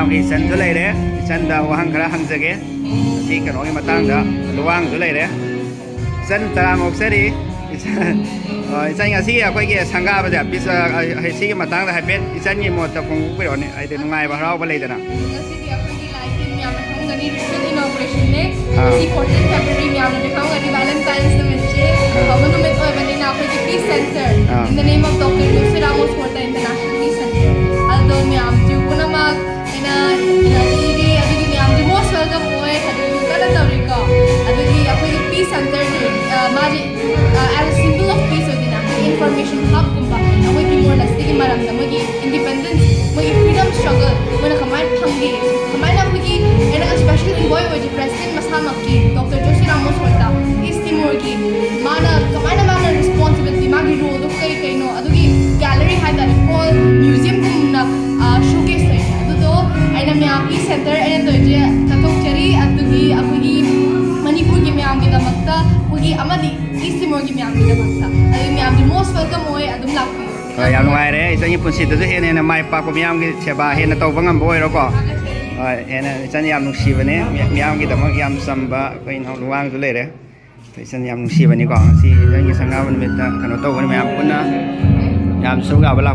ꯃꯌꯥꯝꯒꯤ ꯏꯆꯟꯁꯨ ꯂꯩꯔꯦ ꯏꯆꯟꯗ ꯋꯥꯍꯪ ꯈꯔ ꯍꯪꯖꯒꯦ ꯁꯤ ꯀꯩꯅꯣꯒꯤ ꯃꯇꯥꯡꯗ ꯂꯨꯋꯥꯡꯁꯨ ꯂꯩꯔꯦ ꯏꯆꯟ ꯇꯔꯥ ꯉꯣꯛꯆꯔꯤ ꯏꯆꯟ ꯉꯁꯤ ꯑꯩꯈꯣꯏꯒꯤ ꯁꯪꯒꯥꯕꯁꯦ ꯁꯤꯒꯤ ꯃꯇꯥꯡꯗ ꯍꯥꯏꯐꯦꯠ ꯏꯆꯟꯒꯤ ꯃꯣꯠꯇ ꯐꯣꯡꯗꯣꯛꯄꯤꯔꯛꯑꯣꯅꯦ ꯍꯥꯏꯗꯤ ꯅꯨꯡꯉꯥꯏꯕ ꯍꯔꯥꯎꯕ ꯂꯩꯗꯅ ꯉꯁꯤꯗꯤ ꯑꯩꯈꯣꯏꯒꯤ ꯂꯥꯏꯐꯀꯤ ꯃꯌꯥꯝꯅ ꯈꯪꯒꯅꯤ ꯔꯤꯆꯨꯋꯦꯜ ꯏꯅꯣꯒ꯭ꯔꯦꯁꯟꯅꯦ ꯉꯁꯤ 14 ꯐꯦꯕ꯭ꯔꯨꯋꯥꯔꯤ ꯃꯌꯥꯝꯅ ꯈꯪꯒꯅꯤ ꯚꯦꯂꯦꯟꯇꯥꯏꯟꯁ ꯅꯨꯃꯤꯠꯁꯦ ꯐꯕ ꯅꯨꯃꯤꯠ ꯑꯣꯏꯕꯅꯤꯅ ꯑꯩꯈꯣꯏꯒꯤ piece centre in the name of doctor Jose Ramos Horta international peace centre ꯑꯗꯣ ꯃꯌꯥꯝꯁꯨ ꯄꯨꯝꯅꯃꯛ ꯑꯩꯅ ꯏꯔꯤ ꯑꯗꯨꯒꯤ ꯃꯌꯥꯝꯁꯨ ꯃꯣꯁ ꯋꯦꯜꯀꯝ ꯑꯣꯏ ꯑꯗꯨꯁꯨ ꯀꯟꯅ ꯇꯧꯔꯤꯀꯣ ꯑꯗꯨꯒꯤ ꯑꯩꯈꯣꯏꯒꯤ ꯄꯤꯁ ꯁꯦꯟꯇꯔꯅꯦ ꯃꯥꯁꯦ ꯑꯦज ꯁꯤꯝꯕꯜ ꯑꯣꯐ ꯄꯤꯁ ꯑꯣꯏꯗꯅ information hub kumba amoy more lastige maramda mogi independence mogi freedom struggle mona kamai phangi kamai na mogi ena special envoy oji president masamakki dr joshi ramos hota east timor ki mana kamai na mana responsibility magi role do kai no adugi gallery haida hall museum kumna showcase thai adudo aina mya pi center aina toje katok chari adugi akogi manipur ki myam gi damakta mogi amadi east timor ki myam gi damakta adu myam di most welcome oy adum lakpi ꯌꯥꯝ ꯅꯨꯡꯉꯥꯏꯔꯦ ꯏꯆꯟꯒꯤ ꯄꯨꯟꯁꯤꯗꯁꯨ ꯍꯦꯟꯅ ꯍꯦꯟꯅ ꯃꯥꯏ ꯄꯥꯛꯄ ꯃꯤꯌꯥꯝꯒꯤ ꯁꯦꯕꯥ ꯍꯦꯟꯅ ꯇꯧꯕ ꯉꯝꯕ ꯑꯣꯏꯔꯣꯀꯣ ꯍꯣꯏ ꯍꯦꯟꯅ ꯏꯆꯟ ꯌꯥꯝ ꯅꯨꯡꯁꯤꯕꯅꯦ ꯃꯤꯌꯥꯝꯒꯤꯗꯃꯛ ꯌꯥꯝ ꯆꯝꯕ ꯑꯩꯈꯣꯏ ꯂꯨꯋꯥꯡꯁꯨ ꯂꯩꯔꯦ ꯏꯆꯟ ꯌꯥꯝ ꯅꯨꯡꯁꯤꯕꯅꯤꯀꯣ ꯉꯁꯤ ꯏꯆꯟꯒꯤ ꯁꯪꯒꯥꯕ ꯅꯨꯃꯤꯠꯇ ꯀꯩꯅꯣ ꯇꯧꯕꯅꯤ ꯃꯌꯥꯝ ꯄꯨꯟꯅ ꯌꯥꯝ ꯁꯔꯨꯛ ꯌꯥꯕ